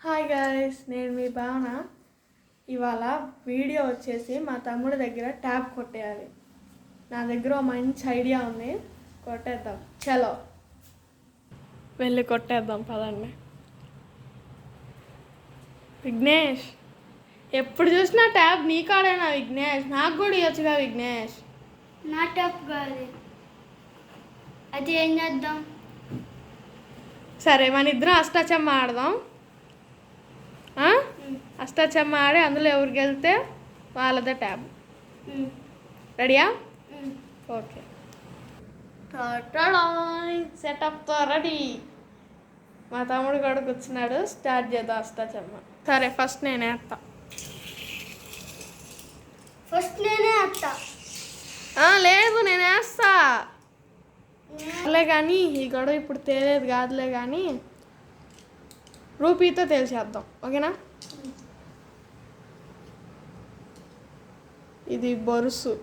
Hi guys, నేను మీ భావన. ఇవాళ వీడియో వచ్చేసి మా తమ్ముడి దగ్గర ట్యాబ్ కొట్టేయాలి. నా దగ్గర ఒక మంచి ఐడియా ఉంది, కొట్టేద్దాం. చలో వెళ్ళి కొట్టేద్దాం, పదండి. విఘ్నేష్, ఎప్పుడు చూసినా ట్యాబ్ నీ కాడేనా విఘ్నేష్? నాకు కూడా ఇవ్వచ్చుగా విఘ్నేష్. నా ట్యాబ్ కాదు, అది ఏం చేద్దాం? సరే, మన ఇద్దరం అష్టాచమ్మ ఆడదాం. అష్టాచమ్మ ఆడి అందులో ఎవరు గెలితే వాళ్ళదే ట్యాబ్. రెడీయా? ఓకే, సెటప్తో రెడీ. మా తమ్ముడు కూడా కూర్చున్నాడు, స్టార్ట్ చేద్దాం అష్టాచమ్మ. సరే, ఫస్ట్ నేనే వేస్తా. ఫస్ట్ నేనే వేస్తా. లేదు, నేను వేస్తా. అలే కానీ ఈ గొడవ ఇప్పుడు తేలేదు కాదులే, కానీ రూపీతో తేల్చేద్దాం, ఓకేనా? ఇది బొరుసు,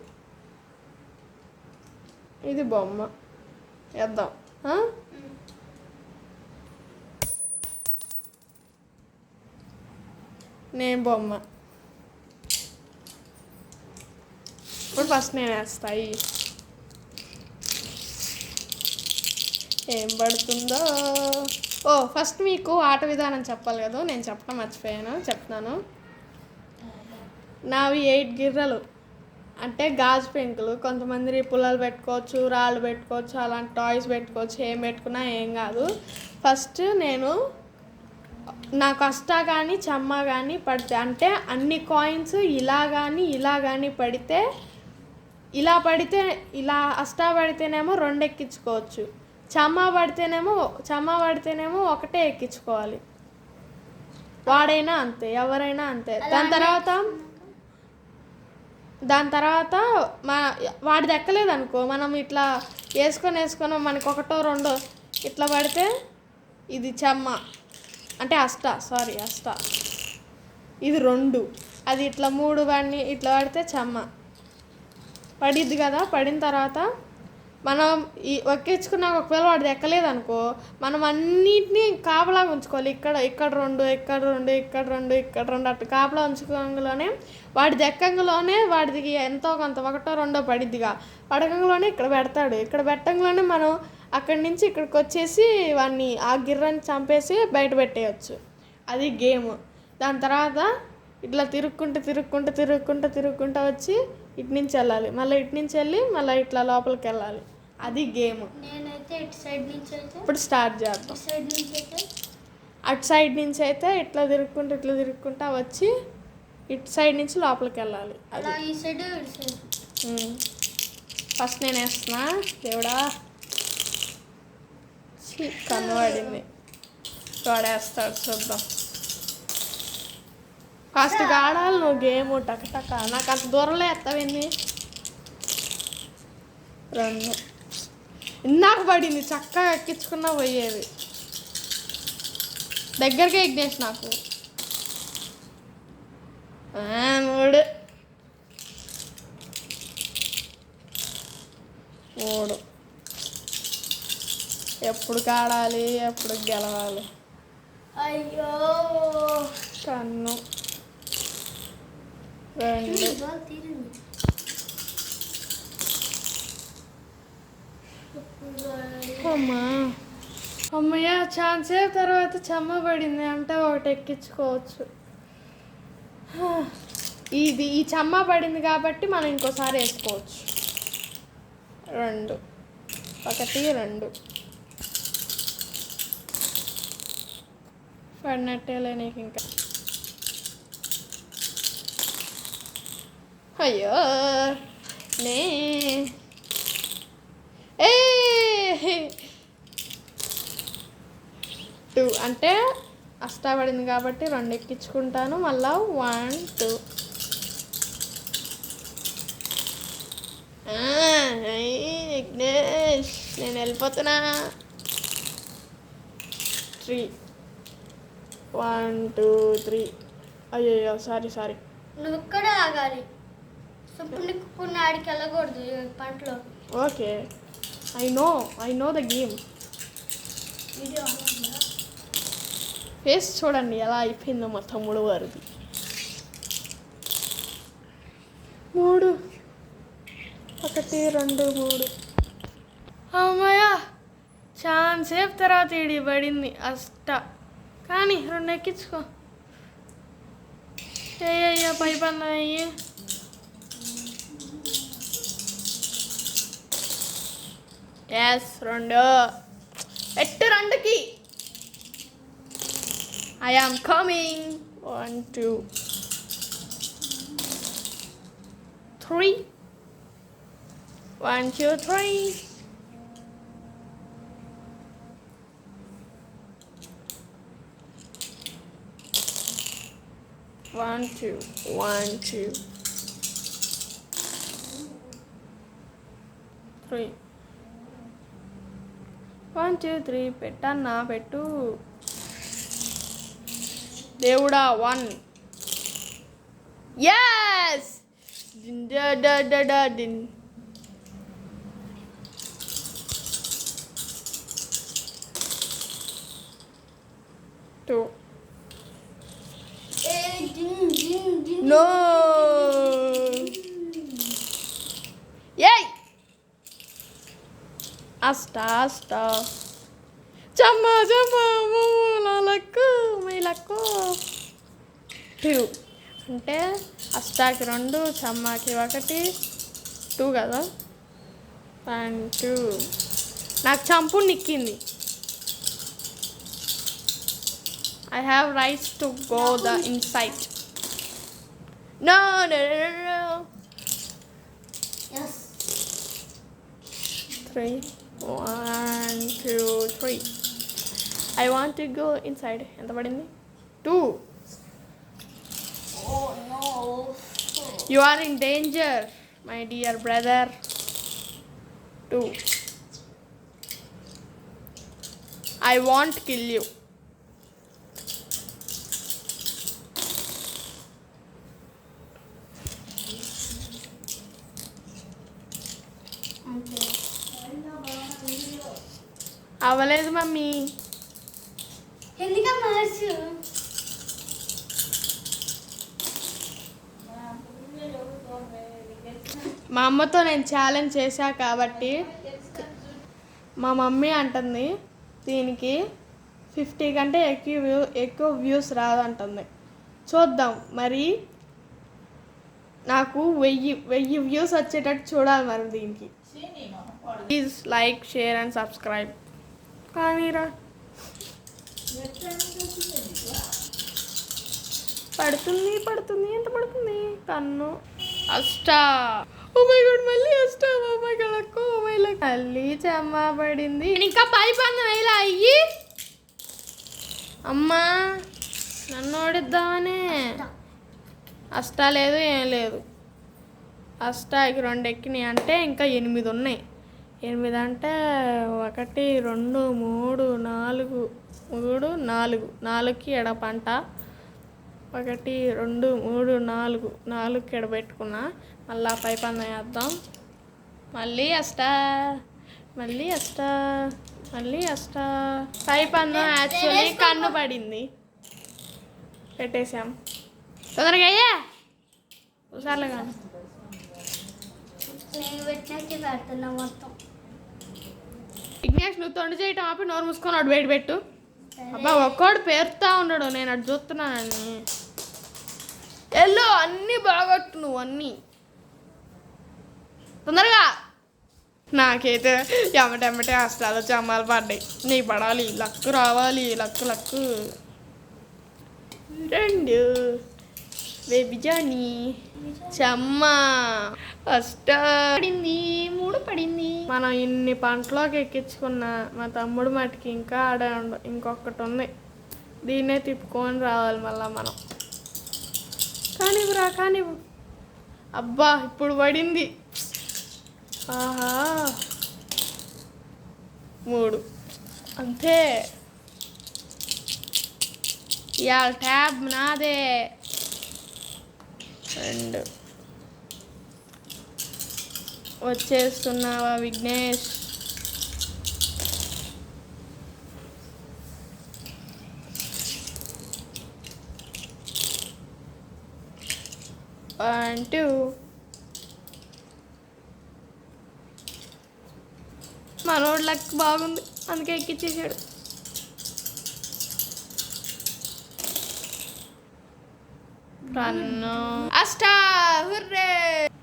ఇది బొమ్మ. వేద్దాం. నేను బొమ్మ. ఇప్పుడు ఫస్ట్ నేను వేస్తాయి. ఏం పడుతుందో. ఫస్ట్ మీకు ఆట విధానం చెప్పాలి కదా, నేను చెప్పడం మర్చిపోయాను, చెప్తున్నాను. నావి 8 గిర్రలు, అంటే గాజు పెంకులు. కొంతమంది పుల్లలు పెట్టుకోవచ్చు, రాళ్ళు పెట్టుకోవచ్చు, అలాంటి టాయ్స్ పెట్టుకోవచ్చు. ఏం పెట్టుకున్నా ఏం కాదు. ఫస్ట్ నేను నాకు అష్టా కానీ చమ్మా కానీ పడితే, అంటే అన్ని కాయిన్స్ ఇలా కానీ పడితే, ఇలా అష్టా పడితేనేమో 2 ఎక్కించుకోవచ్చు, చమ్మా పడితేనేమో ఒకటే ఎక్కించుకోవాలి. వాడైనా అంతే, ఎవరైనా అంతే. దాని తర్వాత వాడిది ఎక్కలేదు అనుకో, మనం ఇట్లా వేసుకొని మనకి 1, 2 ఇట్లా పడితే ఇది చెమ్మ, అంటే అష్ట. ఇది 2, అది ఇట్లా 3 వాడిని ఇట్లా పడితే చెమ్మ పడిద్ది కదా. పడిన తర్వాత మనం ఎక్కించుకున్నాక ఒకవేళ వాడిది ఎక్కలేదు అనుకో, మనం అన్నిటినీ కాపలాగా ఉంచుకోవాలి. ఇక్కడ 2, ఇక్కడ 2 అట్లా కాపలా ఉంచుకోగానే వాడిది ఎక్కంగానే వాడికి ఎంతో కొంత 1, 2 పడిద్దిగా. పడకంగానే ఇక్కడ పెడతాడు. ఇక్కడ పెట్టంగానే మనం అక్కడి నుంచి ఇక్కడికి వచ్చేసి వాడిని ఆ గిర్రని చంపేసి బయట పెట్టేయచ్చు. అది గేమ్. దాని తర్వాత ఇట్లా తిరుక్కుంటూ వచ్చి ఇటు నుంచి వెళ్ళాలి, మళ్ళీ ఇటు నుంచి వెళ్ళి మళ్ళీ ఇట్లా లోపలికి వెళ్ళాలి. అది గేమ్. ఇప్పుడు స్టార్ట్ చేద్దాం. అటు సైడ్ నుంచి అయితే ఇట్లా తిరుక్కుంటా వచ్చి ఇటు సైడ్ నుంచి లోపలికి వెళ్ళాలి. అది ఫస్ట్ నేను వేస్తున్నా. దేవుడా, కన్నవాడింది. వాడేస్తాడు, చూద్దాం. ఫాస్ట్గా ఆడాలి నువ్వు గేమ్. టక నాకు అంత దూరంలో ఎత్తావింది. 2 ఇందాక పడింది, చక్కగా ఎక్కించుకున్నా పోయేది. దగ్గరకే విఘ్నేష్ నాకు. 3 ఎప్పుడు కాడాలి, ఎప్పుడు గెలవాలి. అయ్యో, కన్ను 2. అమ్మయ్య, ఛాన్స్ తర్వాత చెమ్మ పడింది అంటే ఒకటి ఎక్కించుకోవచ్చు. ఈ చెమ్మ పడింది కాబట్టి మనం ఇంకోసారి వేసుకోవచ్చు. 2, 1, 2 పడినట్టేలే నీకు ఇంకా. అయ్యో, 2 అంటే అష్టా పడింది కాబట్టి 2 ఎక్కించుకుంటాను. మళ్ళా 1, 2. విఘ్నేష్, నేను వెళ్ళిపోతున్నా. 3, 1, 2, 3. అయ్యో, సారీ. నువ్వు ఇక్కడ ఆగాలి. కొన్ని ఆడికి వెళ్ళకూడదు పంటలో. Okay, I know the game. Face చూడండి ఎలా అయిపోయిందో మా తమ్ముడు వారిది. 3 1 2 3 అమ్మయ్య చాలా సేపు తర్వాత ఇడి పడింది అష్ట. కానీ 2 ఎక్కించుకో. అయ్యా పై పన్ను అయ్యి. ఎస్ 2 ఎట్టు 2కి. I am coming. 1 2 3 1 2 3 1 2 1 2 3 1 2 3 పెట్టన్నా పెట్టు దేవుడా. 1 yes din da da da da din. Two. No. Yay. Asta. Chama my lakku. 2. అంటే అష్టాకి 2 చమ్మాకి 1 2 కదా. 1 2 నాకు చంపు నిక్కింది. I have rights to go the inside. No. Yes. 3 1 2 3 I want to go inside. ఎంత పడింది? 2. Oh no. You are in danger, my dear brother. 2 I won't kill you. అవ్వలేదు mummy. ఎందుకమ్మా మార్చు? మా అమ్మతో నేను ఛాలెంజ్ చేశా కాబట్టి మా మమ్మీ అంటుంది దీనికి 50 కంటే ఎక్కువ వ్యూస్ రాదంటుంది. చూద్దాం మరి. నాకు 1000 వ్యూస్ వచ్చేటట్టు చూడాలి మరి దీనికి. Please like share and subscribe. కానీరా పడుతుంది ఎంత పడుతుంది కన్ను. అష్టా. ఓ మై గాడ్ మళ్ళీ అష్టా. ఓ మై గాడ్ అక్కో మళ్ళీ చెమ్మ పడింది. ఇంకా పై పన్ను ఇలా అయ్యి అమ్మా నన్ను ఓడిద్దామనే. అష్టా లేదు ఏం లేదు. అష్టాకి 2 ఎక్కినాయి అంటే ఇంకా 8 ఉన్నాయి. 8 అంటే 1 2 3 4 4కి ఎడపంట. 1 2 3 4కి ఎడబెట్టుకున్నా. మళ్ళీ పై పన్ను వేద్దాం. మళ్ళీ అష్టా పై పన్ను యాక్చువల్లీ కన్ను పడింది. పెట్టేసాం. తొందరగా అయ్యా ఒకసారిలో కానీ. నేను పెట్టినట్టు పెడుతున్నా మొత్తం. విఘ్నేష్ నువ్వు తొండి చేయటం ఆపి నోరు మూసుకొని అటు బయట పెట్టు. అబ్బా ఒక్కడు పేరుతా ఉన్నాడు. నేను అటు చూస్తున్నానని. ఎల్లో అన్నీ బాగొట్టు నువ్వు అన్నీ తొందరగా. నాకైతే ఎమ్మటెమ్మటే అష్టాలు చమ్మాలు పడ్డాయి. నీ పడాలి. లక్కు రావాలి. లక్కు 2 బేబీ జానీ చమ్మ అష్ట పడింది. 3 పడింది. మనం ఇన్ని పంటలోకి ఎక్కించుకున్నా మా తమ్ముడు మటుకి ఇంకా ఆడే ఇంకొకటి ఉంది. దీన్నే తిప్పుకొని రావాలి మళ్ళా మనం. కానివ్వు. అబ్బా ఇప్పుడు పడింది. ఆహా 3 అంతే. ఇవాళ ట్యాబ్ నాదే. 2 వచ్చేస్తున్నావా విఘ్నేష్? 1 2 మనోడు లక్ బాగుంది అందుకే ఎక్కిచ్చేసాడు. కన్ను అష్టా హుర్రే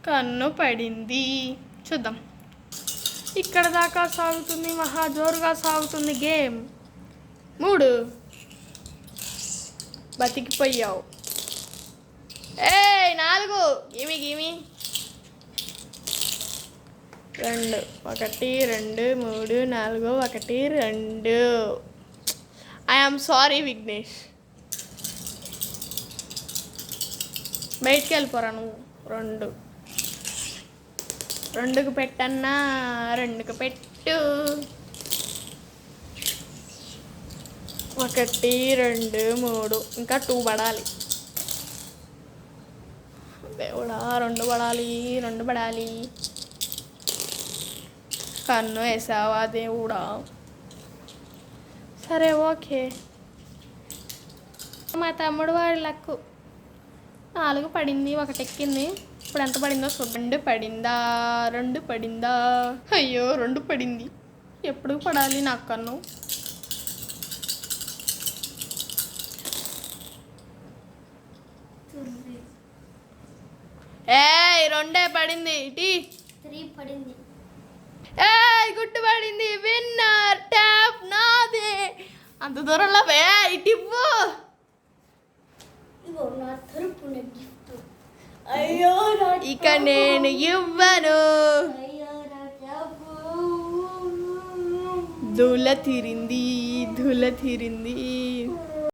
కన్ను పడింది. చూద్దాం. ఇక్కడ దాకా సాగుతుంది, మహా జోరుగా సాగుతుంది గేమ్. 3 బతికిపోయావు. 4 గిమి గిమి 2 1 2 3 4 1 2. ఐఎమ్ సారీ విఘ్నేష్, బయటికి వెళ్ళిపోరా నువ్వు. 2కి పెట్టన్నా, 2కి పెట్టు. 1 2 3 ఇంకా 2 పడాలి. దేవుడా 2 పడాలి, 2 పడాలి. కన్ను వేసావా దేవుడా? సరే ఓకే. మా తమ్ముడు వాడి లక్కు 4 పడింది, 1 ఎక్కింది. ఇప్పుడు ఎంత పడిందో చూద్దాం. 2 పడిందా, 2 పడిందా? అయ్యో 2 పడింది. ఎప్పుడు పడాలి నాకు కన్ను? ఏయ్ 2 పడింది. 3 పడింది. గుట్టు పడింది. విన్నర్ ట్యాప్ నాదే. అంత దూరంలో ఇటివ్వు. ఇగో నా తరపున గిఫ్ట్. అయ్యో ఇక నేను ఇవ్వను. అయ్యో నా ట్యాప్. ధూళ తీరింది.